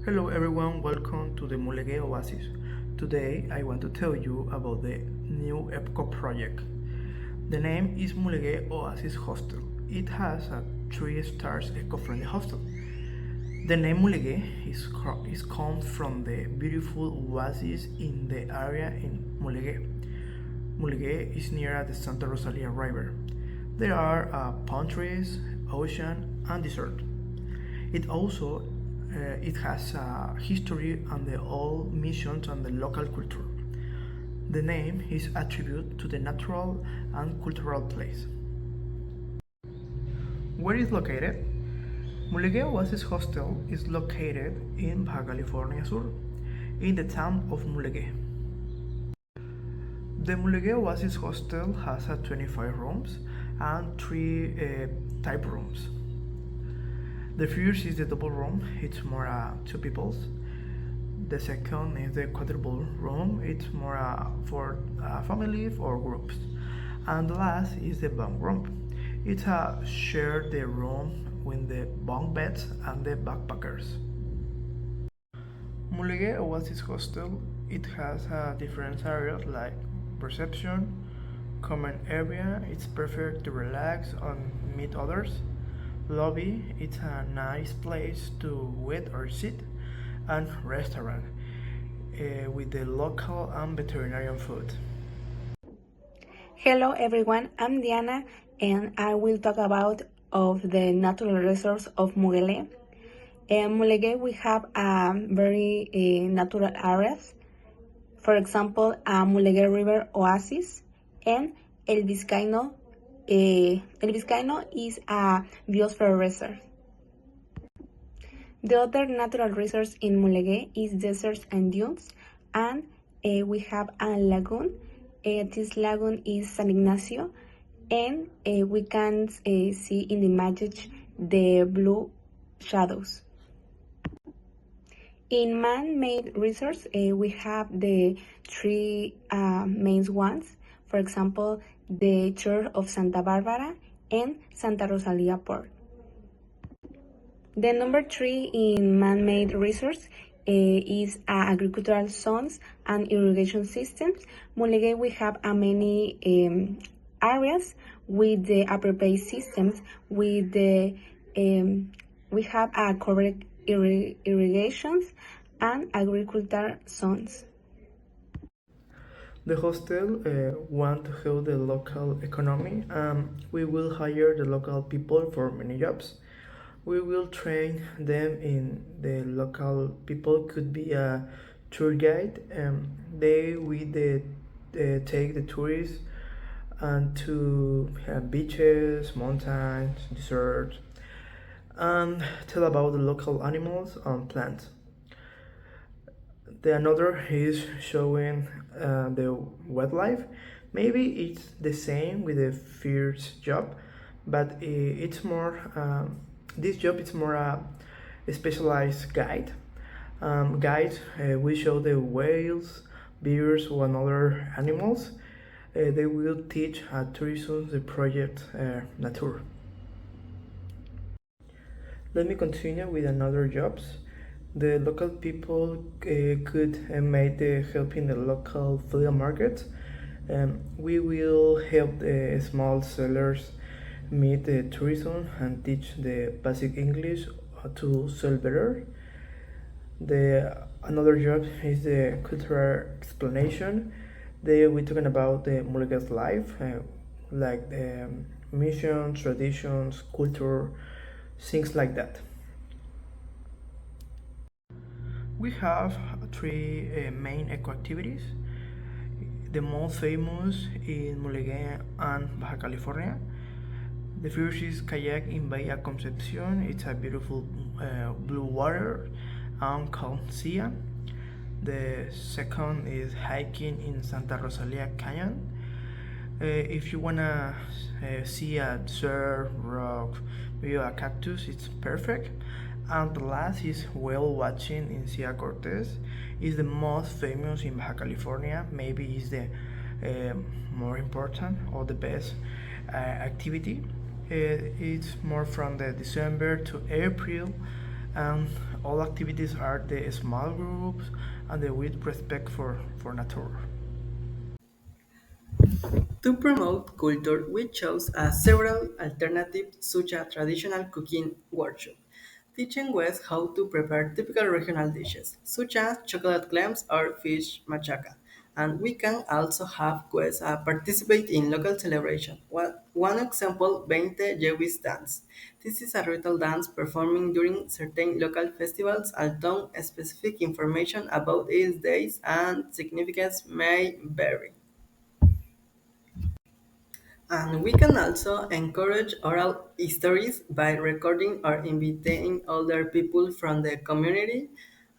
Hello everyone, welcome to the Mulegé Oasis. Today I want to tell you about the new EPCO project. The name is Mulegé Oasis Hostel. It has a 3 stars eco-friendly hostel. The name Mulegé is comes from the beautiful oasis in the area in Mulegé. Mulegé is near the Santa Rosalia River. There are palm trees, ocean, and desert. It has a history and the old missions and the local culture. The name is attributed to the natural and cultural place. Where is located? Mulegé Oasis Hostel is located in Baja California Sur, in the town of Mulegé. The Mulegé Oasis Hostel has 25 rooms and 3 type rooms. The first is the double room, it's more 2 peoples. The second is the quadruple room, it's more for family or groups. And the last is the bunk room. It's share the room with the bunk beds and the backpackers. Mulegé Oasis Hostel, it has different areas like reception, common area, it's perfect to relax and meet others. Lobby, it's a nice place to wait or sit, and restaurant with the local and veterinarian food. Hello everyone, I'm Diana and I will talk about of the natural resource of Mulegé. In Mulegé we have very natural areas. For example, Mulegé River Oasis and El Vizcaino. El Vizcaino is a biosphere reserve. The other natural resource in Mulegé is deserts and dunes, and we have a lagoon. This lagoon is San Ignacio, and we can see in the image the blue shadows. In man-made resource, we have the 3 main ones. For example, the Church of Santa Barbara and Santa Rosalia Port. The number 3 in man-made resource is agricultural zones and irrigation systems. Mulegé we have many areas with the appropriate systems. With the we have correct irrigations and agricultural zones. The hostel want to help the local economy. We will hire the local people for many jobs. We will train them in the local people could be a tour guide. They will take the tourists and to beaches, mountains, deserts, and tell about the local animals and plants. The another is showing the wildlife. Maybe it's the same with the first job, but it's more. This job is more a specialized guide. Guides we show the whales, bears, and other animals. They will teach tourism the project Nature. Let me continue with another jobs. The local people could make the help in the local flea market. We will help the small sellers meet the tourism and teach the basic English to sell better. The another job is the cultural explanation. We're talking about the Mulege's life, like the missions, traditions, culture, things like that. We have 3 main eco activities. The most famous in Mulegé and Baja California. The first is kayak in Bahia Concepcion. It's a beautiful blue water and calm sea. The second is hiking in Santa Rosalia Canyon. If you wanna see a desert, rock, maybe a cactus, it's perfect. And the last is whale watching in Sierra Cortez. It's the most famous in Baja California. Maybe it's the more important or the best activity. It's more from the December to April, and All activities are the small groups and the with respect for nature. To promote culture, we chose several alternatives such as traditional cooking workshop, teaching guests how to prepare typical regional dishes, such as chocolate clams or fish machaca. And we can also have guests participate in local celebration. One example being the Jewish dance. This is a ritual dance performing during certain local festivals, although specific information about its days and significance may vary. And we can also encourage oral stories by recording or inviting older people from the community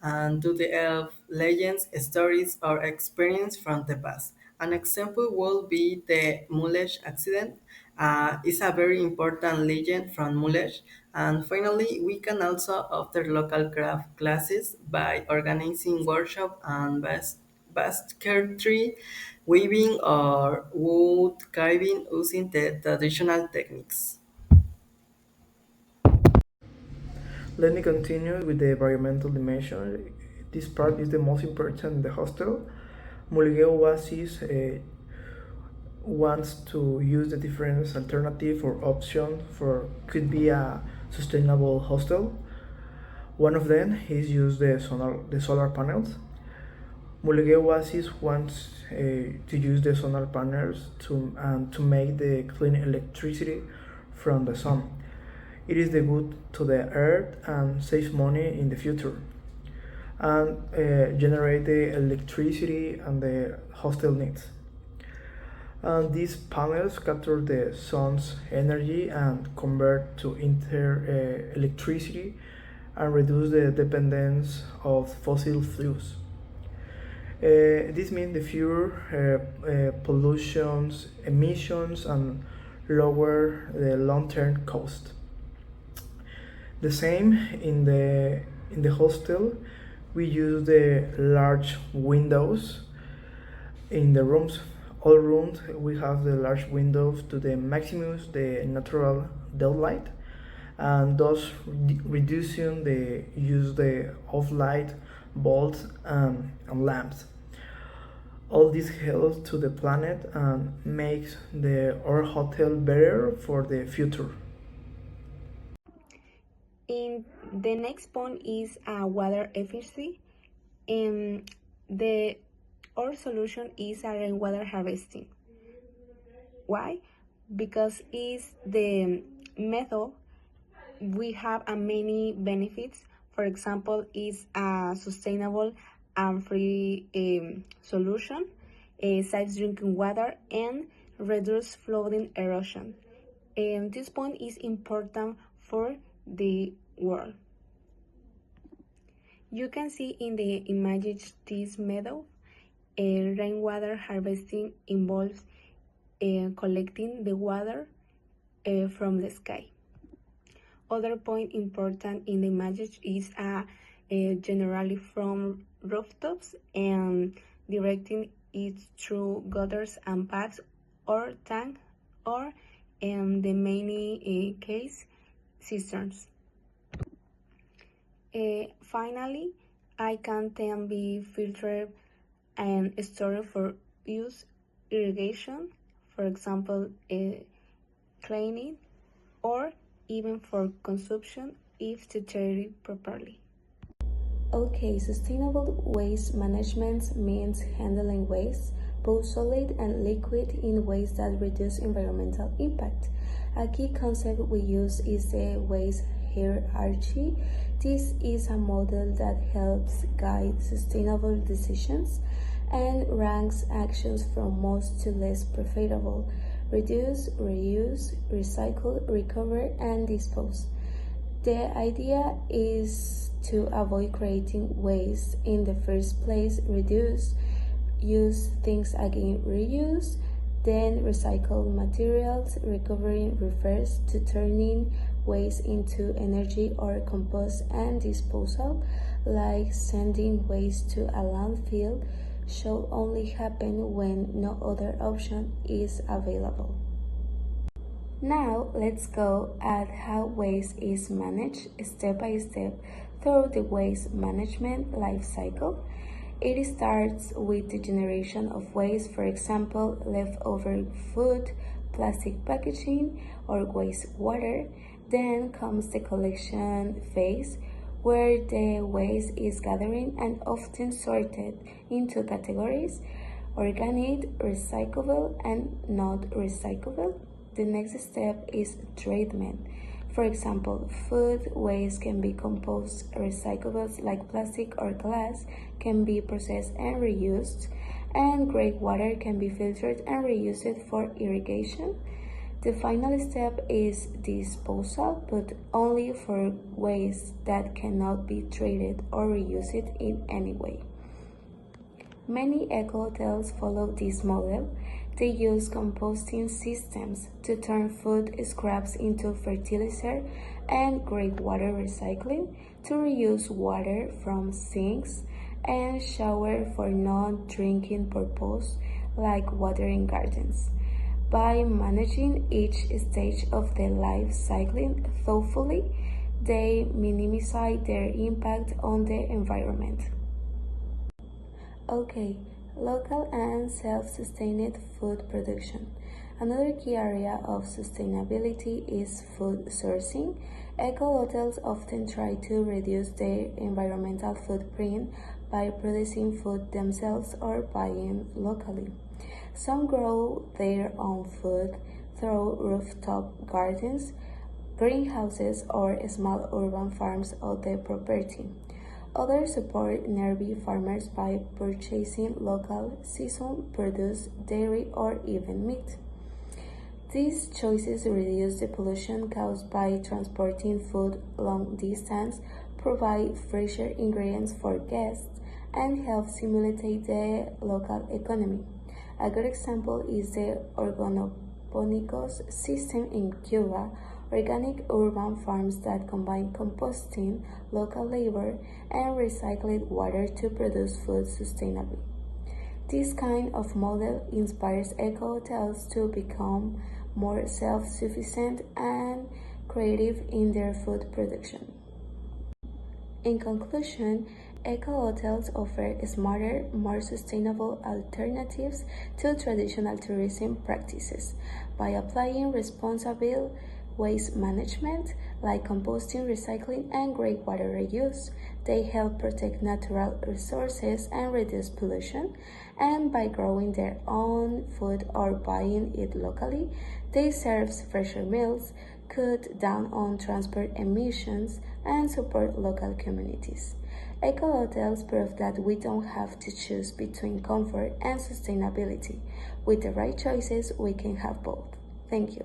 and to tell legends, stories, or experience from the past. An example will be the Mulegé accident. It's a very important legend from Mulegé. And finally, we can also offer local craft classes by organizing workshops and basketry, weaving, or wood carving using the traditional techniques. Let me continue with the environmental dimension. This part is the most important in the hostel. Mulegé Oasis wants to use the different alternative or option for could be a sustainable hostel. One of them is use the solar panels. Mulegé Oasis wants to use the solar panels to make the clean electricity from the sun. It is the good to the earth and saves money in the future and generate the electricity and the hostel needs. And these panels capture the sun's energy and convert to electricity and reduce the dependence of fossil fuels. This means the fewer pollutions, emissions, and lower the long-term cost. The same in the hostel, we use the large windows in the rooms. All rooms we have the large windows to the maximum the natural daylight, and thus reducing the use the off light bulbs and lamps. All this helps to the planet and makes our hotel better for the future. And the next point is water efficiency. And the our solution is rainwater harvesting. Why? Because it's the method we have many benefits. For example, it's a sustainable and free solution, saves drinking water, and reduce flooding erosion. And this point is important for the world. You can see in the image this method. Rainwater harvesting involves collecting the water from the sky. Other point important in the image is generally from rooftops and directing it through gutters and pipes or tank or in the many case cisterns. Finally, I can then be filtered and stored for use irrigation, for example, cleaning, or even for consumption if treated properly. Okay, sustainable waste management means handling waste, both solid and liquid, in ways that reduce environmental impact. A key concept we use is the waste hierarchy. This is a model that helps guide sustainable decisions and ranks actions from most to less preferable: reduce, reuse, recycle, recover, and dispose. The idea is to avoid creating waste in the first place: reduce, use things again, reuse, then recycle materials. Recovering refers to turning waste into energy or compost, and disposal, like sending waste to a landfill, should only happen when no other option is available. Now let's go at how waste is managed step by step through the waste management life cycle. It starts with the generation of waste, for example, leftover food, plastic packaging, or wastewater. Then comes the collection phase, where the waste is gathered and often sorted into categories: organic, recyclable, and not recyclable. The next step is treatment. For example, food waste can be composed. Recyclables like plastic or glass can be processed and reused, and gray water can be filtered and reused for irrigation. The final step is disposal, but only for waste that cannot be treated or reused in any way. Many eco-hotels follow this model. They use composting systems to turn food scraps into fertilizer and water recycling to reuse water from sinks and shower for non-drinking purpose like watering gardens. By managing each stage of the life cycle thoughtfully, they minimize their impact on the environment. Okay, local and self-sustained food production. Another key area of sustainability is food sourcing. Eco-hotels often try to reduce their environmental footprint by producing food themselves or buying locally. Some grow their own food through rooftop gardens, greenhouses, or small urban farms on their property. Others support nearby farmers by purchasing local, seasonal produce, dairy, or even meat. These choices reduce the pollution caused by transporting food long distance, provide fresher ingredients for guests, and help stimulate the local economy. A good example is the organoponicos system in Cuba, organic urban farms that combine composting, local labor, and recycled water to produce food sustainably. This kind of model inspires eco-hotels to become more self-sufficient and creative in their food production. In conclusion, eco-hotels offer smarter, more sustainable alternatives to traditional tourism practices. By applying responsible waste management, like composting, recycling, and water reuse, they help protect natural resources and reduce pollution. And by growing their own food or buying it locally, they serve fresher meals, cut down on transport emissions, and support local communities. Eco-hotels prove that we don't have to choose between comfort and sustainability. With the right choices, we can have both. Thank you.